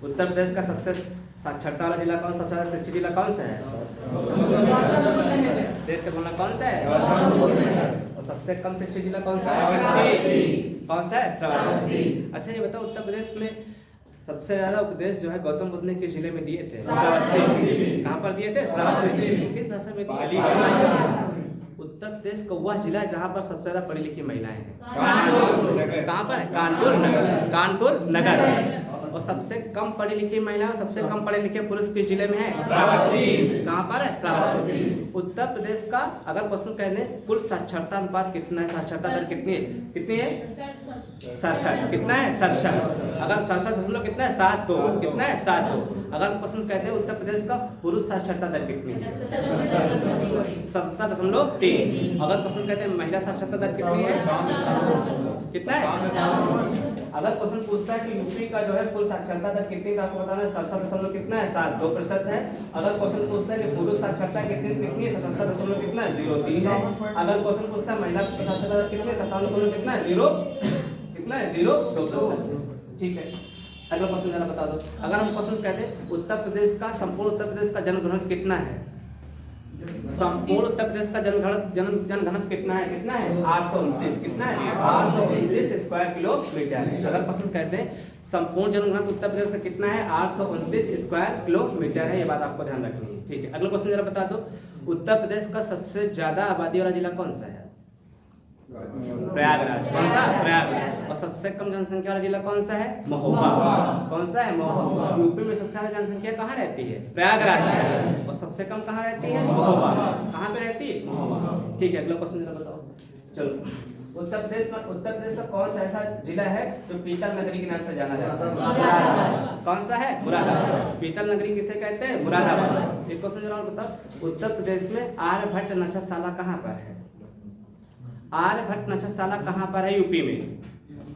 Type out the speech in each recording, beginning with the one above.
उत्तर प्रदेश का सबसे साक्षरता वाला जिला कौन सा, सबसे ज्यादा शिक्षित जिला कौन सा है? देश से बोलना कौन सा है? और सबसे कम शिक्षित जिला कौन सा है? कौन सा है? श्रावस्ती। अच्छा ये बताओ उत्तर प्रदेश में सबसे ज्यादा उपदेश जो है गौतम बुद्ध ने किस जिले में दिए थे? कहाँ पर दिए थे? श्रावस्ती। किस भाषा में दिए? उत्तर प्रदेश का वह जिला जहाँ पर सबसे ज्यादा पढ़ी लिखी महिलाएं हैं। कहाँ पर है? कानपुर नगर। कानपुर नगर। और सबसे कम पढ़ी लिखी महिला और सबसे कम पढ़े लिखे पुरुष किस जिले में है? श्रावस्ती। कहाँ पर है? श्रावस्ती। उत्तर प्रदेश का अगर क्वेश्चन कह दें कुल साक्षरता अनुपात कितना है, साक्षरता दर कितनी है? कितनी है? 67। कितना है? 67। अगर 67 कितना है? 7 कितना है? 7। अगर क्वेश्चन कहते हैं उत्तर प्रदेश का पुरुष साक्षरता दर कितनी है? 70.3। अगर क्वेश्चन कहते हैं महिला साक्षरता दर कितनी है? कितना है? अगर क्वेश्चन पूछता है कि यूपी का जो है कुल साक्षरता दर कितनी है तो आपको बताना है 67 कितना है? 7.2% है। अगर क्वेश्चन पूछता है कि पुरुष साक्षरता कितनी है? 77 कितना है? 0.3 है। अगर क्वेश्चन पूछता है महिला साक्षरता दर कितनी है? 57 कितना है? 0.2%। ठीक है, अगला क्वेश्चन जरा बता दो। अगर हम क्वेश्चन कहते हैं उत्तर प्रदेश का संपूर्ण उत्तर प्रदेश का जनगणना कितना है? संपूर्ण उत्तर प्रदेश का जनघनत्व कितना है? कितना है? 829। कितना है? 829 स्क्वायर किलोमीटर है। अगर क्वेश्चन कहते हैं संपूर्ण जनघनत्व उत्तर प्रदेश का कितना है? 829 स्क्वायर किलोमीटर है। ये बात आपको ध्यान रखनी है। ठीक है, अगला क्वेश्चन जरा बता दो। उत्तर प्रदेश का सबसे ज्यादा आबादी वाला जिला कौन सा है? प्रयागराज। कौन सा? प्रयागराज। और सबसे कम जनसंख्या वाला जिला कौन सा है? महोबा। कौन सा है? महोबा। यूपी में सबसे ज्यादा जनसंख्या कहाँ रहती है? प्रयागराज। और सबसे कम कहाँ रहती है? महोबा। कहाँ पे रहती है? महोबा। ठीक है, अगला क्वेश्चन जरा बताओ। चलो, उत्तर प्रदेश का कौन सा ऐसा जिला है जो पीतल नगरी के नाम से जाना जाता है? मुरादाबाद। कौन सा है? मुरादाबाद। पीतल नगरी किसे कहते हैं? मुरादाबाद। एक क्वेश्चन जरा बताओ। उत्तर प्रदेश में आर्यभट्ट नक्षत्रशाला कहाँ पर है? आर्यभट्ट नक्षत्रशाला कहाँ पर है? यूपी में।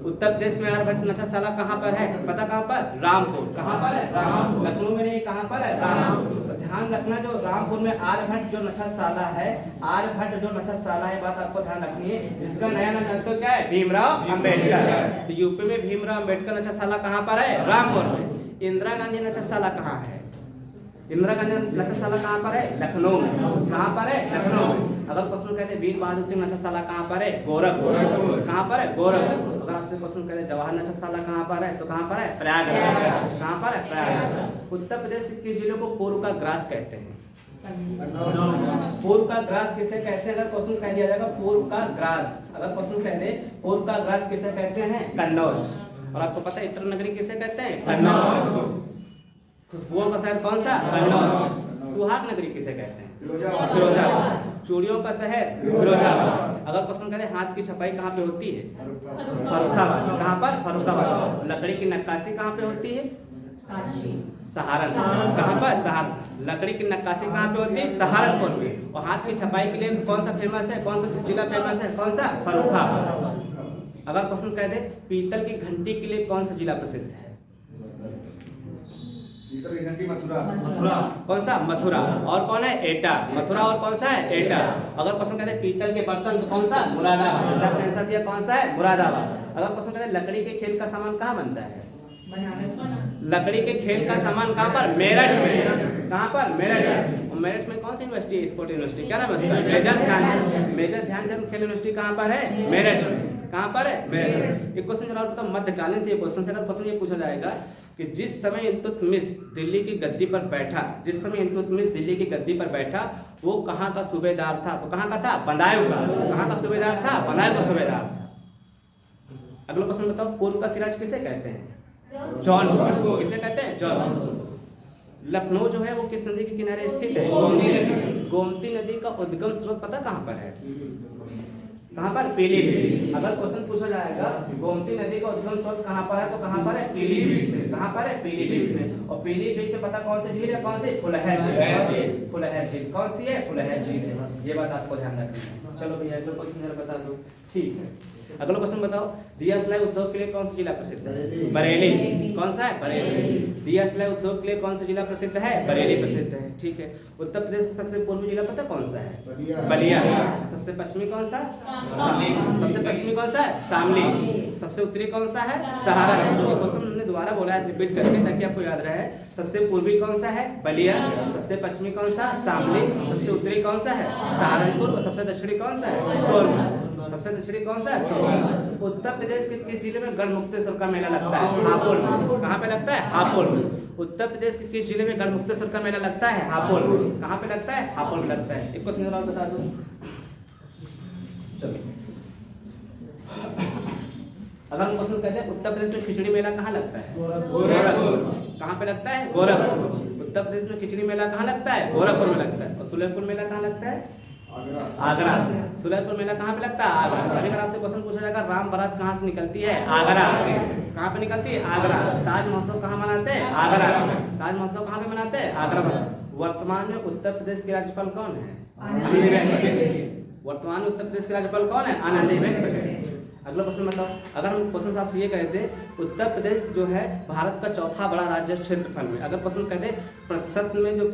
उत्तर प्रदेश में आर्यभट्ट नक्षत्रशाला कहाँ पर है? पता कहाँ पर? रामपुर। कहाँ पर है? रामपुर। लखनऊ में नहीं, कहाँ पर है? रामपुर। तो ध्यान रखना जो रामपुर में आर्यभट्ट जो नक्षत्रशाला है, आर्यभट्ट जो नक्षत्रशाला है, बात आपको ध्यान रखनी है। इसका नया नाम जानते हो क्या है? भीमराव अंबेडकर। तो यूपी में भीमराव अंबेडकर नक्षत्रशाला कहाँ पर है? रामपुर में। इंदिरा गांधी नक्षत्रशाला कहाँ है? इंदिरा गांधी नक्षत्रशाला कहाँ पर है? लखनऊ में। कहाँ पर है? लखनऊ में। अगर क्वेश्चन कहते हैं वीर बहादुर सिंह नक्षत्रशाला कहाँ पर है? गोरखपुर। कहाँ पर है? गोरखपुर। अगर आपसे क्वेश्चन कहते हैं जवाहर नक्षत्रशाला कहाँ पर है तो कहाँ पर है? प्रयागराज। कहाँ पर है? प्रयागराज। उत्तर प्रदेश के किस जिले को पूर्व का ग्रास कहते हैं? पूर्व का ग्रास किसे कहते हैं? अगर क्वेश्चन कह दिया जाएगा पूर्व का ग्रास, अगर क्वेश्चन कह दे पूर्व का ग्रास किसे कहते हैं? कन्नौज। और आपको पता है इत्र नगरी किसे कहते हैं? कन्नौज। खुशबुओं का शहर कौन सा? कन्नौज। सुहाग नगरी किसे कहते हैं? फिरोजाबाद। चूड़ियों का शहर? फिरोजाबाद। अगर क्वेश्चन करें हाथ की छपाई कहाँ पे होती है? फर्रुखाबाद। कहाँ पर? फर्रुखाबाद। लकड़ी की नक्काशी कहाँ पे होती है? सहारनपुर। कहाँ पर? सहारनपुर। लकड़ी की नक्काशी कहाँ पे होती है? सहारनपुर में। और हाथ की छपाई के लिए कौन सा फेमस है? कौन सा जिला फेमस है? कौन सा? फर्रुखाबाद। अगर क्वेश्चन कह दे पीतल की घंटी के लिए कौन सा जिला प्रसिद्ध है? मथुरा। कौन सा? मथुरा। और कौन है? एटा। मथुरा और कौन सा है? एटा। अगर क्वेश्चन कहते हैं पीतल के बर्तन तो कौन सा? मुरादाबाद। सबने आंसर दिया कौन सा है? मुरादाबाद। अगर क्वेश्चन कहते हैं लकड़ी के खेल का सामान कहाँ बनता है? लकड़ी के खेल का सामान कहाँ पर? मेरठ में। कहाँ पर? मेरठ। और मेरठ में कौन सी यूनिवर्सिटी है? Sport university. क्या नाम है उसका? मेजर ध्यानचंद खेल यूनिवर्सिटी कहाँ पर है? मेरठ में। कहाँ पर है? मेरठ। एक क्वेश्चन जरा बताओ मध्यकालीन से क्वेश्चन से अगर क्वेश्चन ये पूछा जाएगा कि जिस समय इल्तुतमिश दिल्ली की गद्दी पर बैठा, जिस समय इल्तुतमिश दिल्ली की गद्दी पर बैठा वो कहाँ का सूबेदार था? तो कहाँ का था? बदायूं का। कहाँ का सूबेदार था? बदायूं का सूबेदार था। अगला क्वेश्चन बताओ पूर्व का सिराज किसे कहते हैं? जौनपुर। किसे कहते हैं? जौनपुर। लखनऊ जो है वो किस नदी के किनारे स्थित है? गोमती नदी। गोमती नदी का उद्गम स्रोत पता कहाँ पर है? कहाँ पर? पीलीभीत। अगर क्वेश्चन पूछा जाएगा गोमती नदी का उद्गम स्रोत कहाँ पर है तो कहाँ पर है? पीलीभीत से। कहाँ पर है? पीलीभीत में। और पीलीभीत में पता कौन सी झील है? कौन सी? फुलहर झील। फुलहर झील कौन सी है? फुलहर झील है। ये बात आपको ध्यान रखनी है। चलो भैया अगला क्वेश्चन जरा बता दो। ठीक है, अगला क्वेश्चन बताओ दिया सिलाई उद्योग के लिए कौन सा जिला प्रसिद्ध है? बरेली। कौन सा है? बरेली। दिया सिलाई उद्योग के लिए कौन सा जिला प्रसिद्ध है? बरेली प्रसिद्ध है। ठीक है, उत्तर प्रदेश का सबसे पूर्वी जिला पता कौन सा है? बलिया। सबसे पश्चिमी कौन सा? शामली। सबसे पश्चिमी कौन सा है? शामली। सबसे उत्तरी कौन सा है? सहारनपुर। क्वेश्चन हमने दोबारा बोला है रिपीट करके ताकि आपको याद रहे। सबसे पूर्वी कौन सा है? बलिया। सबसे पश्चिमी कौन सा? शामली। सबसे उत्तरी कौन सा है? सहारनपुर। और सबसे दक्षिणी कौन सा है? सोनभद्र। सबसे दक्षिणी कौन सा है? सोनभद्र। उत्तर प्रदेश के किस जिले में गढ़मुक्तेश्वर का मेला लगता है? हापुड़ में। कहाँ पे लगता है? हापुड़ में। उत्तर प्रदेश के किस जिले में गढ़मुक्तेश्वर का मेला लगता है? हापुड़ में। कहाँ पे लगता है? हापुड़ में लगता है। एक क्वेश्चन और बता दो। चलो, अगर हम क्वेश्चन कहते हैं उत्तर प्रदेश में खिचड़ी मेला कहाँ लगता है? गोरखपुर। कहाँ पे लगता है? गोरखपुर। उत्तर प्रदेश में खिचड़ी मेला कहाँ लगता है? गोरखपुर में लगता है। और सुलेलपुर मेला कहाँ लगता है? आगरा। सुलेलपुर मेला कहाँ पे लगता है? आगरा। कभी अगर आपसे क्वेश्चन पूछा जाएगा राम बारात कहाँ से निकलती है? आगरा। कहाँ पे निकलती है? आगरा। ताज महोत्सव कहाँ मनाते हैं? आगरा। ताज महोत्सव कहाँ पे मनाते हैं? आगरा में। वर्तमान में उत्तर प्रदेश के राज्यपाल कौन है? आनंदीबेन पटेल। वर्तमान में उत्तर प्रदेश के राज्यपाल कौन है? आनंदीबेन पटेल। अगला क्वेश्चन बताओ। अगर हम क्वेश्चन आपसे ये कहते उत्तर प्रदेश जो है भारत का चौथा बड़ा राज्य क्षेत्रफल में, अगर क्वेश्चन कहते प्रतिशत में जो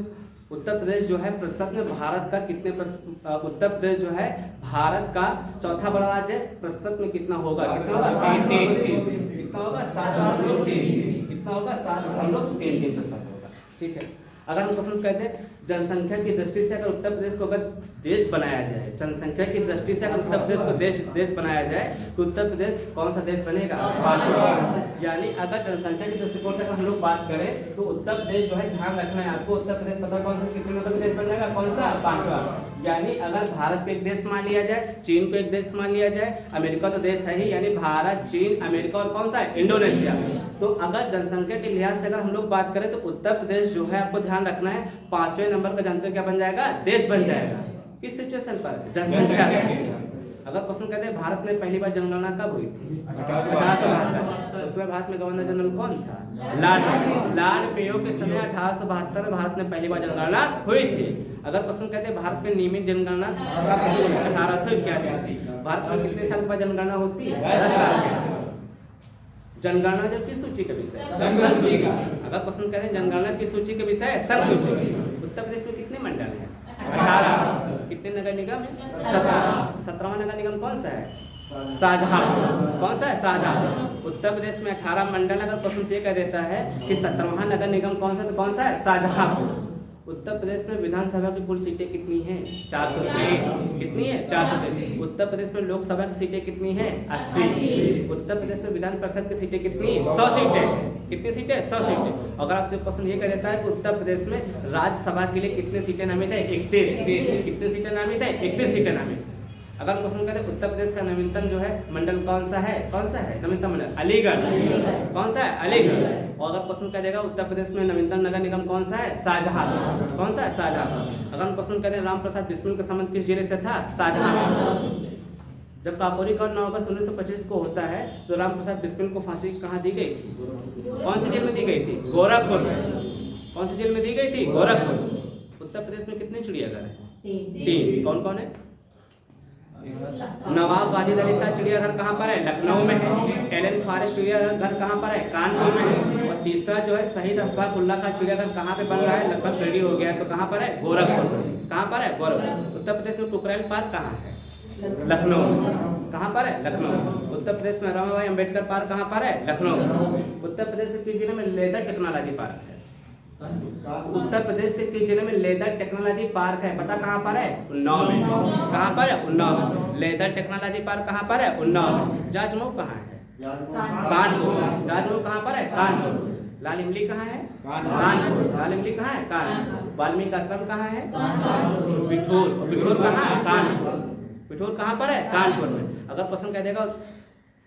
उत्तर प्रदेश जो है प्रतिशत में भारत का कितने उत्तर प्रदेश जो है भारत का चौथा बड़ा राज्य प्रतिशत में कितना होगा? कितना होगा? 7.3। कितना होगा? 7.3। कितना होगा? 7.33% होगा। ठीक है। अगर हम क्वेश्चन कहते हैं जनसंख्या की दृष्टि से अगर उत्तर प्रदेश को अगर देश बनाया जाए, जनसंख्या की दृष्टि से अगर उत्तर प्रदेश को देश बनाया जाए तो उत्तर प्रदेश कौन सा देश बनेगा? पांचवा। यानी अगर जनसंख्या की दृष्टिकोण से अगर हम लोग बात करें तो उत्तर प्रदेश जो है, ध्यान रखना है आपको, उत्तर प्रदेश पता कौन सा कितने नंबर का देश बन जाएगा? कौन सा? पांचवा। यानी अगर भारत को एक देश मान लिया जाए, चीन को एक देश मान लिया जाए, अमेरिका तो देश है ही, यानी भारत, चीन, अमेरिका और कौन सा है? इंडोनेशिया। तो अगर जनसंख्या के लिहाज से अगर हम लोग बात करें तो उत्तर प्रदेश जो है आपको ध्यान रखना है 5वें नंबर का जानते हो क्या बन जाएगा? देश बन जाएगा। किस सिचुएशन पर? जनसंख्या। अगर क्वेश्चन कहते हैं भारत में पहली बार जनगणना कब हुई थी? 1872। उसमें भारत में गवर्नर जनरल कौन था? लॉर्ड मेयो के समय 1872 में भारत में पहली बार जनगणना हुई थी। अगर क्वेश्चन कहते हैं भारत में नियमित जनगणना 1881। भारत में कितने साल के बाद जनगणना होती है? 10 साल के। जनगणना जो किस सूची का विषय? अगर क्वेश्चन कहते हैं जनगणना किस सूची का विषय? संघ सूची। उत्तर प्रदेश में कितने मंडल हैं? 18। कितने नगर निगम है? 17। 17वां नगर निगम कौन सा है? शाहजहांपुर। कौन सा है? शाहजहांपुर। उत्तर प्रदेश में 18 मंडल। अगर क्वेश्चन ये कह देता है कि 17वां नगर निगम कौन सा, तो कौन सा है? शाहजहांपुर। उत्तर प्रदेश में विधानसभा की कुल सीटें कितनी हैं? 403। कितनी है? 403। उत्तर प्रदेश में लोकसभा की सीटें कितनी हैं? 80। उत्तर प्रदेश में विधान परिषद की सीटें कितनी? 100 सीटें। कितनी सीटें? 100 सीटें। अगर आपसे क्वेश्चन ये कह देता है कि उत्तर प्रदेश में राज्यसभा के लिए कितने सीटें नामित है? 31। कितनी सीटें नामित है? 31 सीटें नामित है। अगर क्वेश्चन कहते हैं उत्तर प्रदेश का नवीनतम जो है मंडल कौन सा है? कौन सा है नवीनतम मंडल? अलीगढ़। कौन सा है? अलीगढ़। और अगर क्वेश्चन कह देगा उत्तर प्रदेश में नवीनतम नगर निगम कौन सा है? शाहजहांपुर। कौन सा है? शाहजहांपुर। अगर हम क्वेश्चन कहते हैं राम प्रसाद बिस्मिल का संबंध किस जिले से था? शाहजहांपुर। जब काकोरी का 9 अगस्त 1925 को होता है तो राम प्रसाद बिस्मिल को फांसी कहाँ दी गई थी? कौन सी जेल में दी गई थी? गोरखपुर में। कौन सी जेल में दी गई थी? गोरखपुर। उत्तर प्रदेश में कितने चिड़ियाघर हैं? 3। कौन कौन है? नवाब वाजिद अली शाह चिड़ियाघर कहाँ पर है? लखनऊ में है। एलन फॉरेस्ट चिड़ियाघर कहाँ पर है? कानपुर में है। और तीसरा जो है शहीद अशफाकुल्लाह का चिड़ियाघर कहाँ पे बन रहा है? लगभग रेडी हो गया है, तो कहाँ पर है? गोरखपुर। कहाँ पर है? गोरखपुर। उत्तर प्रदेश में कुकरेल पार्क कहाँ है? लखनऊ। कहाँ पर है? लखनऊ। उत्तर प्रदेश में रमाबाई अंबेडकर पार्क कहाँ पर है? लखनऊ। उत्तर प्रदेश में किस जिले में लेदर टेक्नोलॉजी पार्क है? उत्तर प्रदेश के किस जिले में लेदर टेक्नोलॉजी पार्क है? पता कहाँ पर है? उन्नाव में। कहाँ पर है? उन्नाव में। लेदर टेक्नोलॉजी पार्क कहाँ पर है? उन्नाव में। जाजमऊ कहाँ है? कानपुर। जाजमऊ कहाँ पर है? कानपुर। लाल इमली कहाँ है? कानपुर। लाल इमली कहाँ है? कानपुर। वाल्मीकि आश्रम कहाँ है? बिठूर। बिठूर कहाँ है? कानपुर। बिठूर कहाँ पर है? कानपुर में। अगर क्वेश्चन कह देगा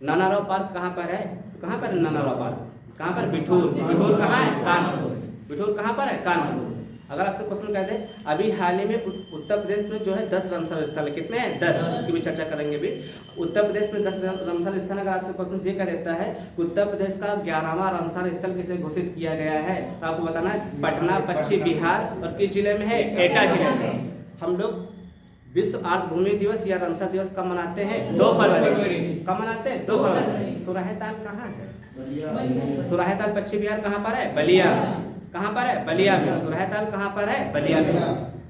नानाराव पार्क कहाँ पर है? तो कहाँ पर है नानाराव पार्क? कहाँ पर? बिठूर। बिठूर कहाँ है? कानपुर। बिठूर कहाँ पर है? कानपुर। अगर आपसे क्वेश्चन कहते हैं अभी हाल ही में उत्तर प्रदेश में जो है 10 रामसर स्थल है। कितने हैं? 10। इसकी भी चर्चा करेंगे भी। उत्तर प्रदेश में 10 रामसर स्थल। अगर आपसे क्वेश्चन ये कह देता है उत्तर प्रदेश का 11वां रामसर स्थल किसे घोषित किया गया है, तो आपको बताना है पटना, पश्चिम बिहार और किस जिले में है? एटा जिले में। हम लोग विश्व आर्द्र भूमि दिवस या रामसर दिवस कब मनाते हैं? 2 फरवरी। कब मनाते हैं? 2 फरवरी। सुराहेताल कहाँ है? सुराहेताल पश्चिम बिहार कहाँ पर है? बलिया। कहाँ पर है? बलिया में। सुराहेताल कहाँ पर है? बलिया में।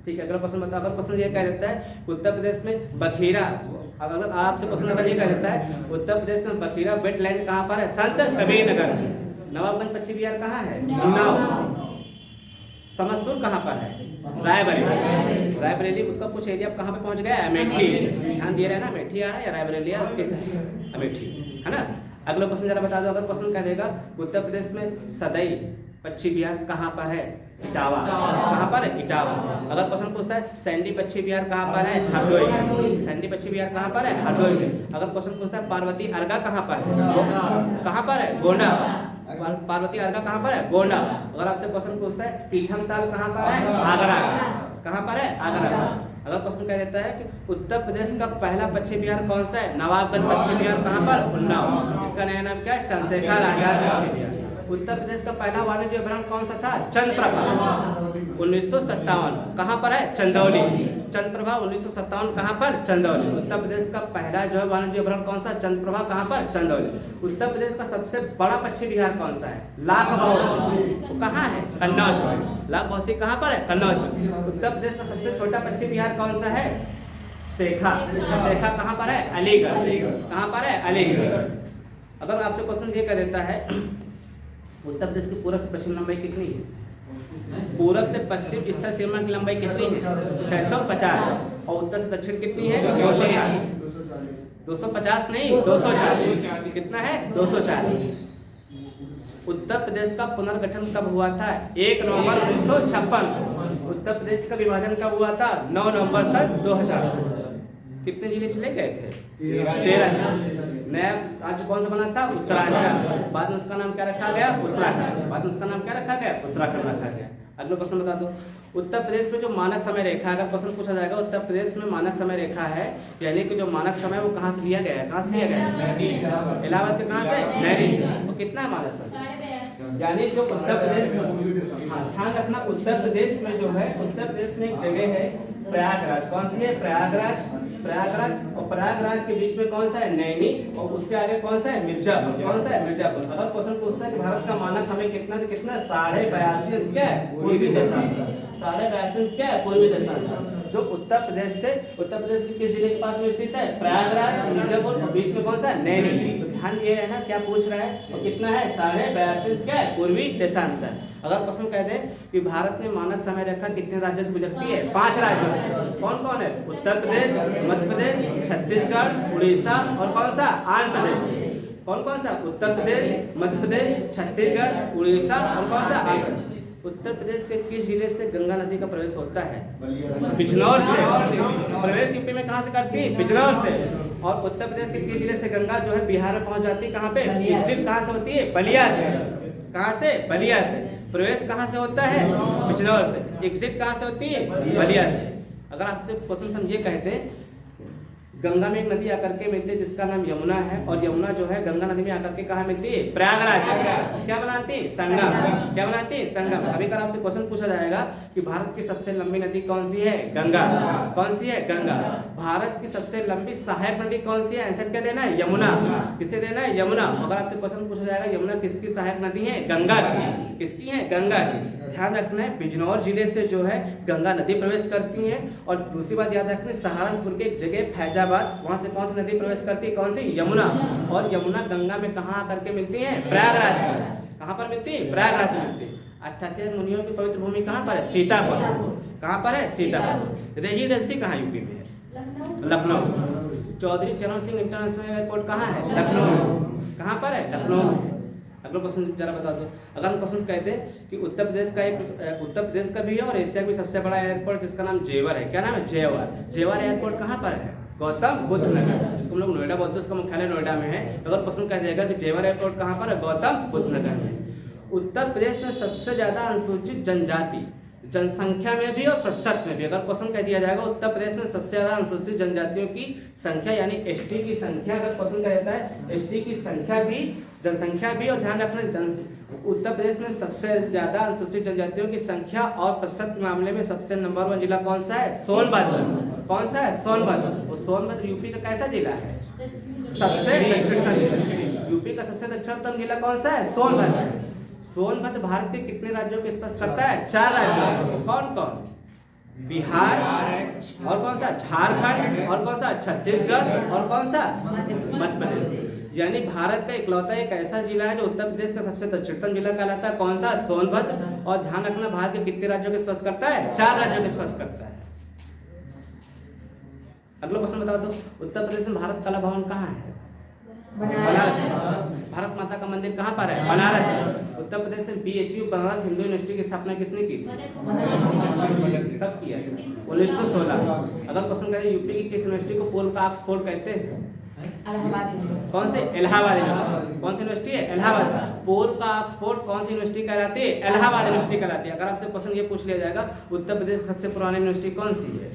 ठीक है। अगला क्वेश्चन बताओ। अगर क्वेश्चन ये कह देता है उत्तर प्रदेश में बखीरा, अगर आपसे क्वेश्चन अगर ये कह देता है उत्तर प्रदेश में बखीरा वेटलैंड कहाँ पर है? संत कबीर नगर। नवाबगंज पश्चिम बिहार कहाँ है? उन्नाव। समस्तपुर कहाँ पर है? रायबरेली। रायबरेली उसका कुछ एरिया कहाँ पे पहुँच गया? अमेठी। ध्यान दिए रहे ना, अमेठी आ रहा है या रायबरेली आ रहा है, उसके अमेठी है ना। अगला क्वेश्चन जरा बता दो, अगर क्वेश्चन कह देगा उत्तर प्रदेश में सदई पश्चिम बिहार कहाँ पर है? इटावा। कहाँ पर है? इटावा। अगर क्वेश्चन पूछता है सैंडी पश्चिम बिहार कहाँ पर है? हरदोई में। सैंडी पश्चिम बिहार कहाँ पर है? हरदोई में। अगर क्वेश्चन पूछता है पार्वती अर्गा कहाँ पर है? कहाँ पर है? गोंडा। पार्वती अर्गा कहाँ पर है? गोंडा। अगर आपसे क्वेश्चन पूछता है पीठम ताल कहाँ पर है? आगरा। कहाँ पर है? आगरा। अगर क्वेश्चन कह देता है कि उत्तर प्रदेश का पहला पश्चिम बिहार कौन सा है? नवाबगंज पश्चिम बिहार कहाँ पर? उन्नाव। इसका नया नाम क्या है? चंद्रशेखर आजाद पश्चिम बिहार। उत्तर प्रदेश का पहला वाणिज्य अभियान कौन सा था? चंद्रप्रभा 1957। कहाँ पर है? चंदौली। चंद्रप्रभा 1957 कहाँ पर? चंदौली। उत्तर प्रदेश का पहला जो है वाणिज्य अभियान कौन सा? चंद्रप्रभा कहाँ पर? चंदौली। उत्तर प्रदेश का सबसे बड़ा पश्चिम बिहार कौन सा है? लाख बहौसी। कहाँ है? कन्नौज में। लाख बहौसी कहाँ पर है? कन्नौज में। उत्तर प्रदेश का सबसे छोटा पश्चिम बिहार कौन सा है? शेखा। शेखा कहाँ पर है? अलीगढ़। कहाँ पर है? अलीगढ़। अगर आपसे क्वेश्चन ये कह देता है उत्तर प्रदेश की पूर्व से पश्चिम लंबाई कितनी है? पूर्व से पश्चिम स्थित सीमा की लंबाई कितनी है? 650। और उत्तर से दक्षिण कितनी है? 240। 250 नहीं, 240। कितना है? 240। उत्तर प्रदेश का पुनर्गठन कब हुआ था? 1 नवंबर 1956। उत्तर प्रदेश का विभाजन कब हुआ था? 9 नवंबर सन 2000। कितने जिले चले गए थे? 13। नया राज्य कौन सा बना था? उत्तरांचल। बाद में उसका नाम क्या रखा गया? उत्तराखंड। बाद में उसका नाम क्या रखा गया? उत्तराखंड रखा गया। अगला क्वेश्चन बता दो, उत्तर प्रदेश में जो मानक समय रेखा, अगर क्वेश्चन पूछा जाएगा उत्तर प्रदेश में मानक समय रेखा है, यानी कि जो मानक समय वो कहाँ से लिया गया है? कहाँ से लिया गया है? इलाहाबाद के कहाँ से? नैनी से। वो कितना है मानक समय? यानी जो उत्तर प्रदेश में, हाँ ध्यान रखना, उत्तर प्रदेश में जो है, उत्तर प्रदेश में एक जगह है प्रयागराज। कौन सी है? प्रयागराज। प्रयागराज और प्रयागराज के बीच में कौन सा है? नैनी। और उसके आगे कौन सा है? मिर्जापुर। कौन सा है? मिर्जापुर। अगर क्वेश्चन पूछता है कि भारत का मानक समय कितना से कितना? 82.5 क्या है? पूर्वी देशांतर। 82.5 क्या है? पूर्वी देशांतर। जो उत्तर प्रदेश से, उत्तर प्रदेश के किस जिले के पास में स्थित है? प्रयागराज, मिर्जापुर और बीच में कौन सा है? नैनी। तो ध्यान ये है ना क्या पूछ रहा है, और कितना है? 82.5 क्या है? पूर्वी देशांतर। अगर क्वेश्चन कह दे कि भारत में मानक समय रेखा कितने राज्यों से गुजरती है? 5 राज्यों से। कौन कौन है? उत्तर प्रदेश, मध्य प्रदेश, छत्तीसगढ़, उड़ीसा और कौन सा? आंध्र प्रदेश। कौन कौन सा? उत्तर प्रदेश, मध्य प्रदेश, छत्तीसगढ़, उड़ीसा और कौन सा? आंध्र प्रदेश। उत्तर प्रदेश के किस जिले से गंगा नदी का प्रवेश होता है? बिजनौर से। प्रवेश यूपी में कहाँ से करती है? बिजनौर से। और उत्तर प्रदेश के किस जिले से गंगा जो है बिहार में पहुंच जाती है? कहाँ पे? एग्जिट कहाँ से होती है? बलिया से। कहाँ से? बलिया से। प्रवेश कहाँ से होता है? बिजनौर से। एग्जिट कहाँ से होती है? बलिया से। अगर आपसे क्वेश्चन हम ये कहते गंगा में एक नदी आकर के मिलती है जिसका नाम यमुना है, और यमुना जो है गंगा नदी में आकर के कहाँ मिलती है? प्रयागराज से। क्या बनाती? संगम। क्या बनाती? संगम। अभी अगर आपसे क्वेश्चन पूछा जाएगा कि भारत की सबसे लंबी नदी कौन सी है? गंगा। कौन सी है? गंगा। भारत की सबसे लंबी सहायक नदी कौन सी है? आंसर क्या देना है? यमुना। किसे देना है? यमुना। अगर आपसे क्वेश्चन पूछा जाएगा यमुना किसकी सहायक नदी है? गंगा की। किसकी है? गंगा की। ध्यान रखना है बिजनौर जिले से जो है गंगा नदी प्रवेश करती है। और दूसरी बात याद रखनी, सहारनपुर के एक जगह फैजाबाद, वहां से कौन सी नदी प्रवेश करती है? कौन सी? यमुना। और यमुना गंगा में कहाँ आकर के मिलती है? प्रयागराज से। कहाँ पर मिलती है? प्रयागराज से मिलती है। 88 मुनियों की पवित्र भूमि कहाँ पर है? सीतापुर। कहाँ पर है? सीतापुर। रेजिडेंसी कहाँ यूपी में है? लखनऊ। चौधरी चरण सिंह इंटरनेशनल एयरपोर्ट कहाँ है? लखनऊ। कहाँ पर है? लखनऊ। अगला क्वेश्चन जरा बता दो, अगर हम क्वेश्चन कहते हैं कि उत्तर प्रदेश का एक, उत्तर प्रदेश का भी है और एशिया का भी सबसे बड़ा एयरपोर्ट जिसका नाम जेवर है। क्या नाम है? जेवर। जेवर एयरपोर्ट कहाँ पर है? गौतम बुद्ध नगर, जिसको हम लोग नोएडा बोलते हैं, उसका मुख्यालय नोएडा में है। अगर क्वेश्चन कह दिया कि जेवर एयरपोर्ट कहाँ पर है? गौतम बुद्ध नगर में। उत्तर प्रदेश में सबसे ज्यादा अनुसूचित जनजाति, जनसंख्या में भी और प्रतिशत में भी, अगर क्वेश्चन कह दिया जाएगा उत्तर प्रदेश में सबसे ज्यादा अनुसूचित जनजातियों की संख्या यानी एसटी की संख्या, अगर क्वेश्चन कह देता है एसटी की संख्या भी, जनसंख्या भी, और ध्यान रखना उत्तर प्रदेश में सबसे ज्यादा अनुसूचित जनजातियों की संख्या और प्रतिशत के मामले में सबसे नंबर 1 जिला कौन सा है? सोनभद्र। कौन सा है? सोनभद्र। और सोनभद्र यूपी का कैसा जिला है? सबसे दक्षिणतम जिला। यूपी का सबसे दक्षिणतम जिला कौन सा है? सोनभद्र। सोनभद्र भारत के कितने राज्यों को स्पर्श करता है? 4 राज्यों। कौन कौन? बिहार और कौन सा? झारखंड और कौन सा? छत्तीसगढ़ और कौन सा? मध्य प्रदेश। यानी भारत का इकलौता एक ऐसा जिला है जो उत्तर प्रदेश का सबसे दक्षिणतम जिला कहलाता है। कौन सा? सोनभद्र। और ध्यान रखना, भारत के कितने राज्यों को स्पर्श करता है? 4 राज्यों को स्पर्श करता है। अगला क्वेश्चन बता दो, उत्तर प्रदेश में भारत कला भवन कहाँ है? बनारस। भारत माता का मंदिर कहाँ पर है? बनारस। उत्तर प्रदेश में BHU बनारस हिंदू यूनिवर्सिटी की स्थापना किसने की थी? कब किया था? 1916। अगर क्वेश्चन कहते हैं यूपी की किस यूनिवर्सिटी को पूर्व का ऑक्सफोर्ड कहते हैं? कौन से? इलाहाबाद यूनिवर्सिटी। कौन सी यूनिवर्सिटी है? इलाहाबाद। पूर्व का ऑक्सफोर्ड कौन सी यूनिवर्सिटी कहलाती है? इलाहाबाद यूनिवर्सिटी कहलाती है। अगर आपसे क्वेश्चन ये पूछ लिया जाएगा उत्तर प्रदेश की सबसे पुरानी यूनिवर्सिटी कौन सी है?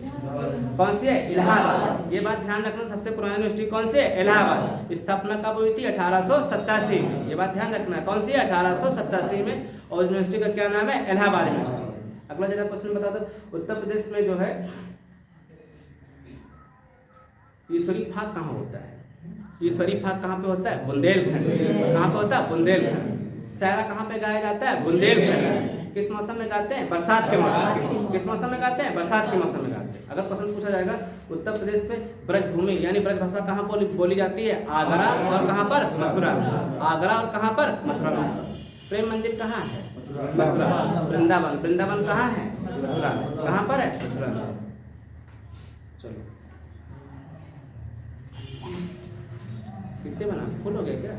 कौन सी है? इलाहाबाद। ये बात ध्यान रखना, सबसे पुरानी यूनिवर्सिटी कौन सी है? इलाहाबाद। स्थापना कब हुई थी? 1887 में। ये बात ध्यान रखना, कौन सी है? 1887 में। और यूनिवर्सिटी का क्या नाम है? इलाहाबाद यूनिवर्सिटी। अगला जरा क्वेश्चन बता दो, उत्तर प्रदेश में जो है ईश्वरी फाग कहाँ होता है? ईश्वरी फाग कहाँ पे होता है? बुंदेलखंड। कहाँ पे होता है? बुंदेलखंड। शायरा कहाँ पे गाया जाता है? बुंदेलखंड। किस मौसम में गाते हैं? बरसात के मौसम। किस मौसम में गाते हैं? बरसात के मौसम में गाते हैं। अगर क्वेश्चन पूछा जाएगा उत्तर प्रदेश में ब्रजभूमि यानी ब्रज भाषा कहाँ बोली जाती है? आगरा और कहाँ पर? मथुरा। आगरा और कहाँ पर? मथुरा। प्रेम मंदिर कहाँ है? मथुरा। वृंदावन। वृंदावन कहाँ है? मथुरा। कहाँ पर है? मथुरा। चलो कितने बना? फुल हो गया क्या?